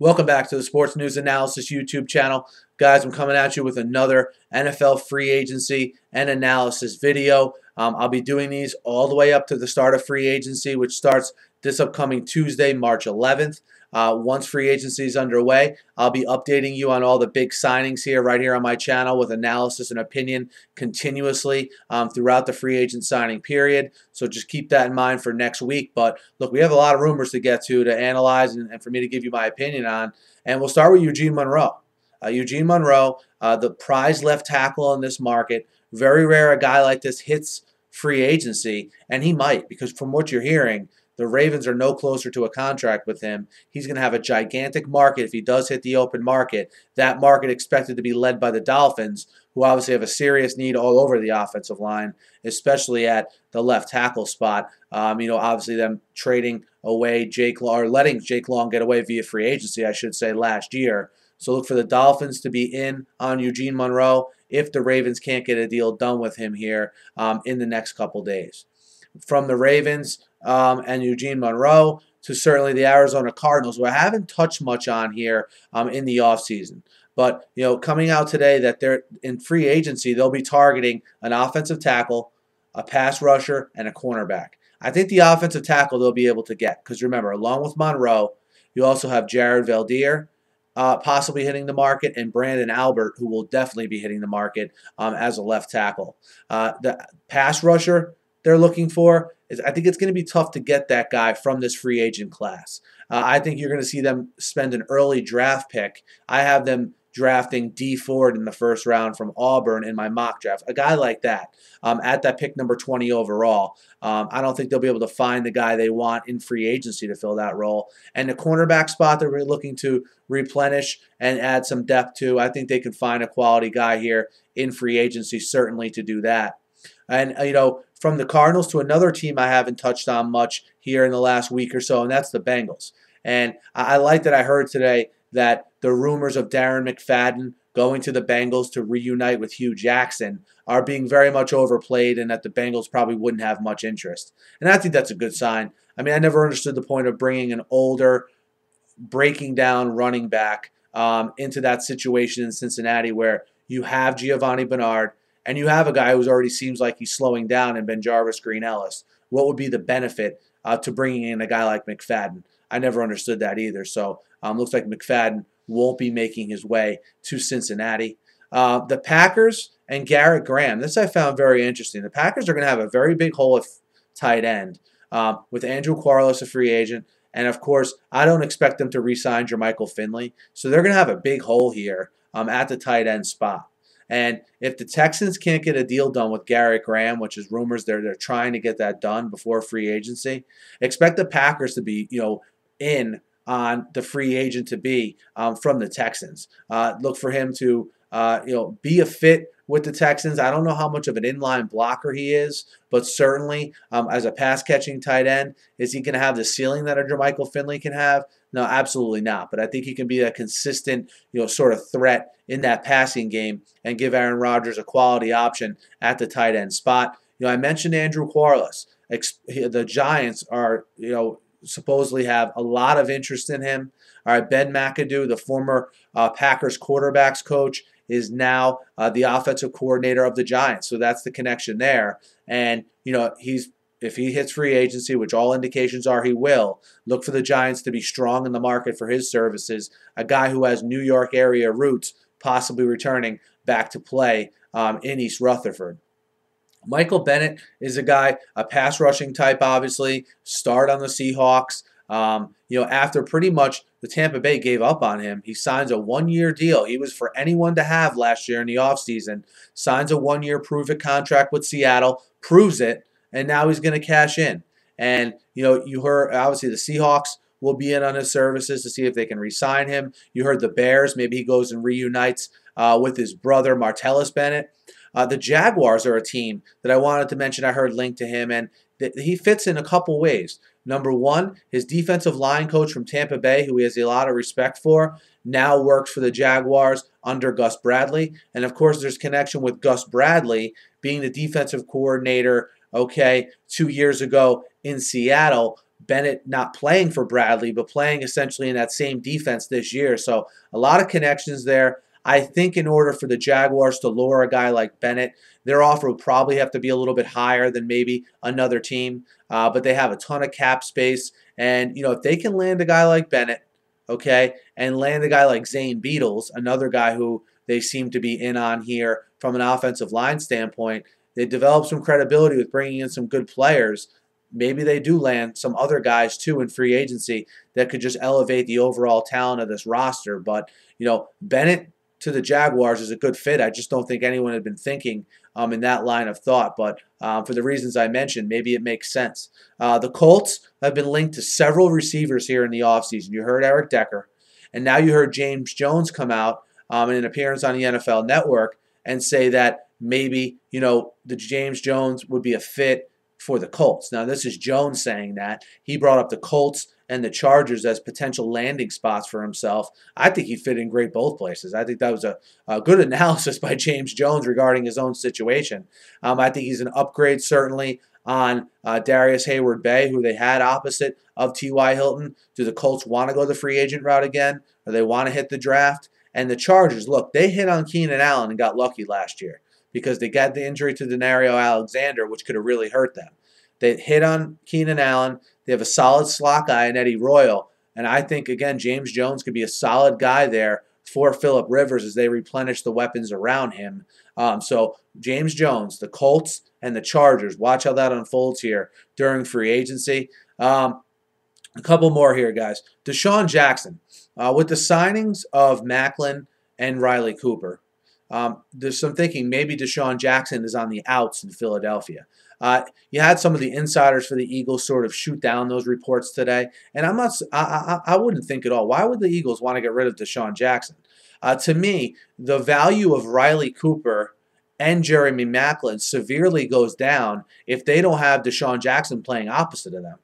Welcome back to the Sports News Analysis YouTube channel. Guys, I'm coming at you with another NFL free agency and analysis video. I'll be doing these all the way up to the start of free agency, which starts this upcoming Tuesday, March 11th. Once free agency is underway, I'll be updating you on all the big signings here, right here on my channel, with analysis and opinion continuously throughout the free agent signing period. So just keep that in mind for next week. But look, we have a lot of rumors to get to analyze and for me to give you my opinion on. And we'll start with Eugene Monroe. Eugene Monroe, the prize left tackle in this market. Very rare a guy like this hits free agency, and he might, because from what you're hearing, the Ravens are no closer to a contract with him. He's going to have a gigantic market if he does hit the open market. That market expected to be led by the Dolphins, who obviously have a serious need all over the offensive line, especially at the left tackle spot. Obviously them trading away or letting Jake Long get away via free agency, I should say, last year. So look for the Dolphins to be in on Eugene Monroe if the Ravens can't get a deal done with him here in the next couple days. From the Ravens and Eugene Monroe to certainly the Arizona Cardinals, who I haven't touched much on here in the offseason. But, coming out today that they're in free agency, they'll be targeting an offensive tackle, a pass rusher, and a cornerback. I think the offensive tackle they'll be able to get, because remember, along with Monroe, you also have Jared Veldheer possibly hitting the market, and Brandon Albert, who will definitely be hitting the market as a left tackle. The pass rusher they're looking for, I think it's going to be tough to get that guy from this free agent class. I think you're going to see them spend an early draft pick. I have them drafting D Ford in the first round from Auburn in my mock draft. A guy like that at that pick number 20 overall. I don't think they'll be able to find the guy they want in free agency to fill that role. And the cornerback spot they're looking to replenish and add some depth to, I think they can find a quality guy here in free agency, certainly, to do that. And, from the Cardinals to another team I haven't touched on much here in the last week or so, and that's the Bengals. And I like that I heard today that the rumors of Darren McFadden going to the Bengals to reunite with Hugh Jackson are being very much overplayed, and that the Bengals probably wouldn't have much interest. And I think that's a good sign. I mean, I never understood the point of bringing an older, breaking down running back into that situation in Cincinnati where you have Giovanni Bernard, and you have a guy who already seems like he's slowing down in Jarvis Green-Ellis. What would be the benefit to bringing in a guy like McFadden? I never understood that either. So looks like McFadden won't be making his way to Cincinnati. The Packers and Garrett Graham. This I found very interesting. The Packers are going to have a very big hole at tight end with Andrew Quarless, a free agent. And, of course, I don't expect them to re-sign Jermichael Finley. So they're going to have a big hole here at the tight end spot. And if the Texans can't get a deal done with Garrett Graham, which is rumors they're trying to get that done before free agency, expect the Packers to be, in on the free agent to be from the Texans. Look for him to, be a fit with the Texans. I don't know how much of an inline blocker he is, but certainly as a pass-catching tight end, is he going to have the ceiling that a Jermichael Finley can have? No, absolutely not. But I think he can be a consistent, sort of threat in that passing game and give Aaron Rodgers a quality option at the tight end spot. I mentioned Andrew Quarless. The Giants are, supposedly have a lot of interest in him. All right, Ben McAdoo, the former Packers quarterbacks coach, is now the offensive coordinator of the Giants. So that's the connection there. And, if he hits free agency, which all indications are he will, look for the Giants to be strong in the market for his services. A guy who has New York area roots, possibly returning back to play in East Rutherford. Michael Bennett is a guy, a pass rushing type, obviously, start on the Seahawks. After pretty much the Tampa Bay gave up on him, he signs a one-year deal. He was for anyone to have last year in the offseason. Signs a one-year prove-it contract with Seattle, proves it, and now he's going to cash in. And, you heard, obviously, the Seahawks will be in on his services to see if they can re-sign him. You heard the Bears, maybe he goes and reunites with his brother, Martellus Bennett. The Jaguars are a team that I wanted to mention. I heard linked to him, and he fits in a couple ways. Number one, his defensive line coach from Tampa Bay, who he has a lot of respect for, now works for the Jaguars under Gus Bradley. And, of course, there's connection with Gus Bradley being the defensive coordinator, 2 years ago in Seattle. Bennett not playing for Bradley, but playing essentially in that same defense this year. So a lot of connections there. I think in order for the Jaguars to lure a guy like Bennett, their offer would probably have to be a little bit higher than maybe another team. But they have a ton of cap space. And, if they can land a guy like Bennett, okay, and land a guy like Zane Beadles, another guy who they seem to be in on here from an offensive line standpoint, they develop some credibility with bringing in some good players. Maybe they do land some other guys too in free agency that could just elevate the overall talent of this roster. But, Bennett to the Jaguars is a good fit. I just don't think anyone had been thinking in that line of thought. But for the reasons I mentioned, maybe it makes sense. The Colts have been linked to several receivers here in the offseason. You heard Eric Decker, and now you heard James Jones come out in an appearance on the NFL Network and say that maybe, the James Jones would be a fit for the Colts. Now, this is Jones saying that. He brought up the Colts and the Chargers as potential landing spots for himself. I think he fit in great both places. I think that was a good analysis by James Jones regarding his own situation. I think he's an upgrade, certainly, on Darius Hayward-Bay, who they had opposite of T.Y. Hilton. Do the Colts want to go the free agent route again, or they want to hit the draft? And the Chargers, look, they hit on Keenan Allen and got lucky last year because they got the injury to Denario Alexander, which could have really hurt them. They hit on Keenan Allen. They have a solid slot guy in Eddie Royal. And I think, again, James Jones could be a solid guy there for Phillip Rivers as they replenish the weapons around him. So James Jones, the Colts, and the Chargers. Watch how that unfolds here during free agency. A couple more here, guys. Deshaun Jackson. With the signings of Macklin and Riley Cooper, there's some thinking maybe Deshaun Jackson is on the outs in Philadelphia. You had some of the insiders for the Eagles sort of shoot down those reports today, and I wouldn't think at all. Why would the Eagles want to get rid of Deshaun Jackson? To me, the value of Riley Cooper and Jeremy Macklin severely goes down if they don't have Deshaun Jackson playing opposite of them.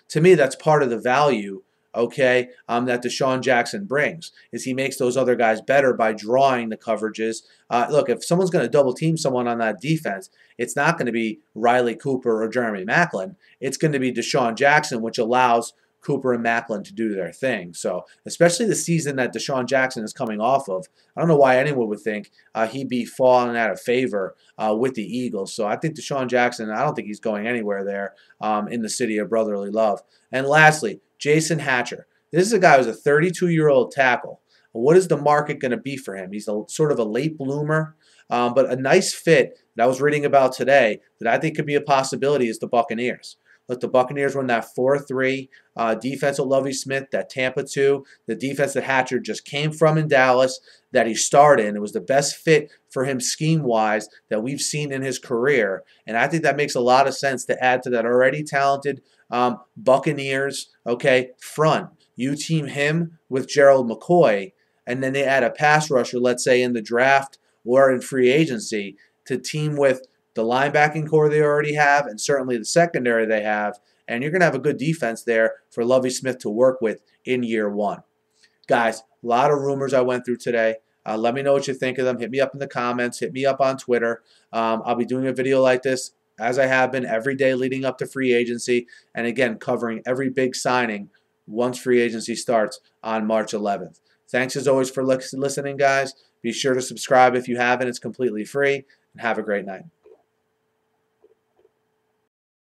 To me, that's part of the value, okay, that Deshaun Jackson brings, is he makes those other guys better by drawing the coverages. Look, if someone's going to double team someone on that defense, it's not going to be Riley Cooper or Jeremy Macklin. It's going to be Deshaun Jackson, which allows Cooper and Macklin to do their thing. So, especially the season that Deshaun Jackson is coming off of, I don't know why anyone would think he'd be falling out of favor with the Eagles. So, I think Deshaun Jackson, I don't think he's going anywhere there in the city of brotherly love. And lastly, Jason Hatcher. This is a guy who's a 32-year-old tackle. What is the market going to be for him? He's sort of a late bloomer, but a nice fit that I was reading about today that I think could be a possibility is the Buccaneers. Look, the Buccaneers run that 4-3 defense with Lovie Smith, that Tampa 2, the defense that Hatcher just came from in Dallas, that he started in. It was the best fit for him scheme-wise that we've seen in his career. And I think that makes a lot of sense to add to that already talented Buccaneers, okay, front. You team him with Gerald McCoy, and then they add a pass rusher, let's say in the draft or in free agency, to team with the linebacking core they already have and certainly the secondary they have, and you're going to have a good defense there for Lovie Smith to work with in year one. Guys, a lot of rumors I went through today. Let me know what you think of them. Hit me up in the comments. Hit me up on Twitter. I'll be doing a video like this, as I have been, every day leading up to free agency, and again, covering every big signing once free agency starts on March 11th. Thanks as always for listening, guys. Be sure to subscribe if you haven't. It's completely free, and have a great night.